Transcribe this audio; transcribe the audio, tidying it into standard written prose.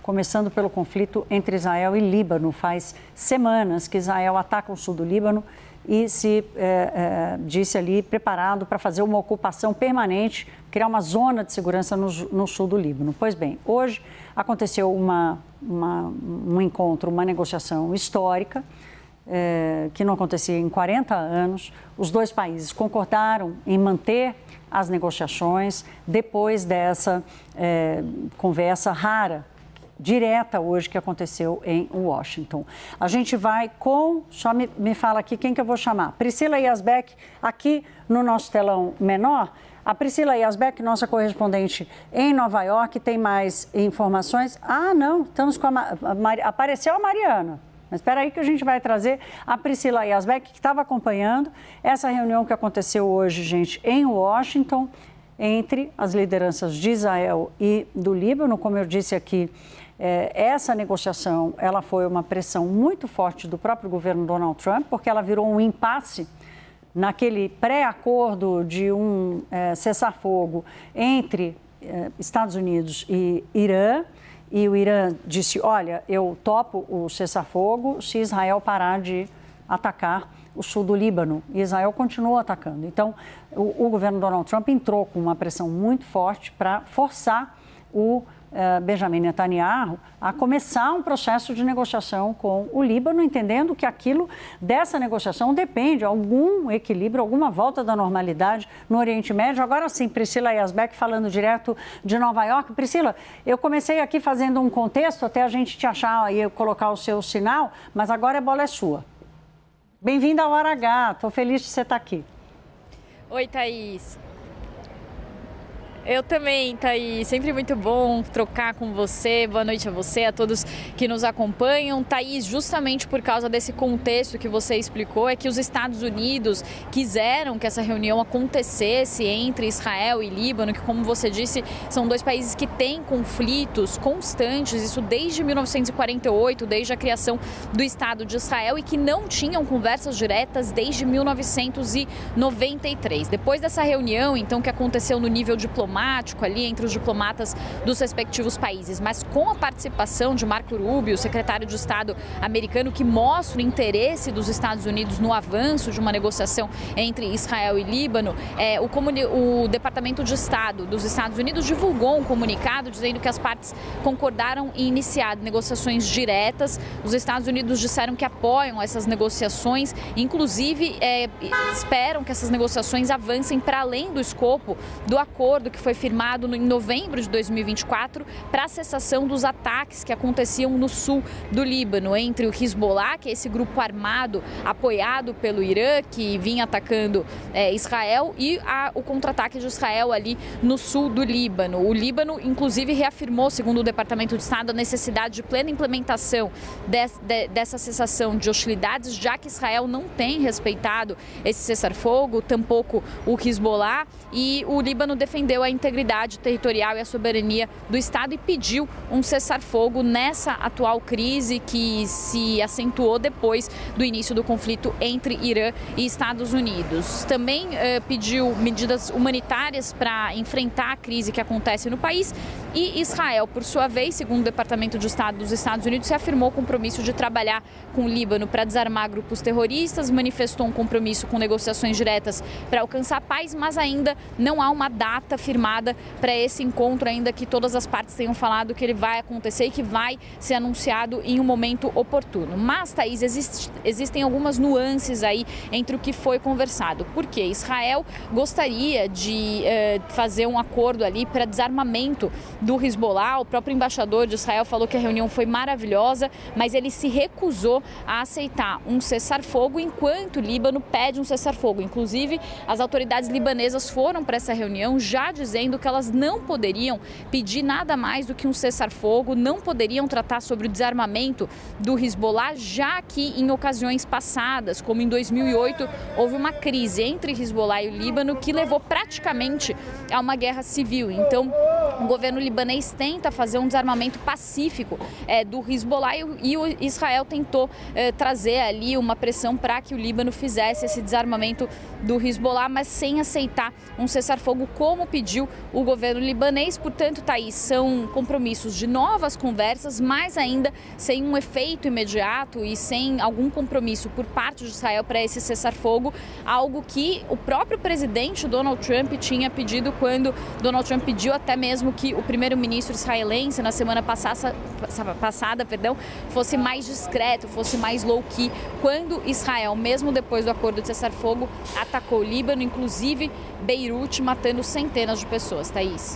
começando pelo conflito entre Israel e Líbano. Faz semanas que Israel ataca o sul do Líbano e se disse ali preparado para fazer uma ocupação permanente, criar uma zona de segurança no sul do Líbano. Pois bem, hoje aconteceu um encontro, uma negociação histórica, que não acontecia em 40 anos. Os dois países concordaram em manter as negociações depois dessa conversa rara, direta hoje, que aconteceu em Washington. A gente vai com, só me fala aqui quem que eu vou chamar, Priscila Yazbek, aqui no nosso telão menor. A Priscila Yazbek, nossa correspondente em Nova York, tem mais informações. Ah, não, estamos com apareceu a Mariana. Mas espera aí que a gente vai trazer a Priscila Yazbek, que estava acompanhando essa reunião que aconteceu hoje, gente, em Washington, entre as lideranças de Israel e do Líbano. Como eu disse aqui, essa negociação ela foi uma pressão muito forte do próprio governo Donald Trump, porque ela virou um impasse naquele pré-acordo de um cessar-fogo entre Estados Unidos e Irã. E o Irã disse, olha, eu topo o cessar-fogo se Israel parar de atacar o sul do Líbano. E Israel continuou atacando. Então, o governo Donald Trump entrou com uma pressão muito forte para forçar o Benjamin Netanyahu a começar um processo de negociação com o Líbano, entendendo que dessa negociação depende algum equilíbrio, alguma volta da normalidade no Oriente Médio. Agora sim, Priscila Yazbek falando direto de Nova York. Priscila, eu comecei aqui fazendo um contexto até a gente te achar e colocar o seu sinal, mas agora a bola é sua. Bem-vinda ao Hora H, estou feliz de você estar aqui. Oi, Thaís. Eu também, Thaís. Sempre muito bom trocar com você. Boa noite a você, a todos que nos acompanham. Thaís, justamente por causa desse contexto que você explicou, é que os Estados Unidos quiseram que essa reunião acontecesse entre Israel e Líbano, que, como você disse, são dois países que têm conflitos constantes, isso desde 1948, desde a criação do Estado de Israel, e que não tinham conversas diretas desde 1993. Depois dessa reunião, então, que aconteceu no nível diplomático, ali entre os diplomatas dos respectivos países, mas com a participação de Marco Rubio, secretário de Estado americano, que mostra o interesse dos Estados Unidos no avanço de uma negociação entre Israel e Líbano, o Departamento de Estado dos Estados Unidos divulgou um comunicado dizendo que as partes concordaram em iniciar negociações diretas. Os Estados Unidos disseram que apoiam essas negociações, inclusive esperam que essas negociações avancem para além do escopo do acordo que foi firmado em novembro de 2024 para a cessação dos ataques que aconteciam no sul do Líbano entre o Hezbollah, que é esse grupo armado apoiado pelo Irã, que vinha atacando Israel, e o contra-ataque de Israel ali no sul do Líbano. O Líbano, inclusive, reafirmou, segundo o Departamento de Estado, a necessidade de plena implementação dessa cessação de hostilidades, já que Israel não tem respeitado esse cessar-fogo, tampouco o Hezbollah, e o Líbano defendeu a integridade territorial e a soberania do Estado e pediu um cessar-fogo nessa atual crise que se acentuou depois do início do conflito entre Irã e Estados Unidos. Também pediu medidas humanitárias para enfrentar a crise que acontece no país, e Israel, por sua vez, segundo o Departamento de Estado dos Estados Unidos, se afirmou o compromisso de trabalhar com o Líbano para desarmar grupos terroristas, manifestou um compromisso com negociações diretas para alcançar paz, mas ainda não há uma data firmada para esse encontro, ainda que todas as partes tenham falado que ele vai acontecer e que vai ser anunciado em um momento oportuno. Mas, Thaís, existem algumas nuances aí entre o que foi conversado. Porque Israel gostaria de fazer um acordo ali para desarmamento do Hezbollah. O próprio embaixador de Israel falou que a reunião foi maravilhosa, mas ele se recusou a aceitar um cessar-fogo enquanto o Líbano pede um cessar-fogo. Inclusive, as autoridades libanesas foram para essa reunião já dizendo que elas não poderiam pedir nada mais do que um cessar-fogo, não poderiam tratar sobre o desarmamento do Hezbollah, já que em ocasiões passadas, como em 2008, houve uma crise entre Hezbollah e o Líbano que levou praticamente a uma guerra civil. Então, O governo libanês tenta fazer um desarmamento pacífico do Hezbollah e o Israel tentou trazer ali uma pressão para que o Líbano fizesse esse desarmamento do Hezbollah, mas sem aceitar um cessar-fogo como pediu o governo libanês. Portanto, Thaís, são compromissos de novas conversas, mas ainda sem um efeito imediato e sem algum compromisso por parte de Israel para esse cessar-fogo, algo que o próprio presidente Donald Trump tinha pedido quando Donald Trump pediu até mesmo que o primeiro-ministro israelense na semana passada, fosse mais discreto, fosse mais low-key, quando Israel, mesmo depois do acordo de cessar-fogo, atacou o Líbano, inclusive Beirute, matando centenas de pessoas. Thaís.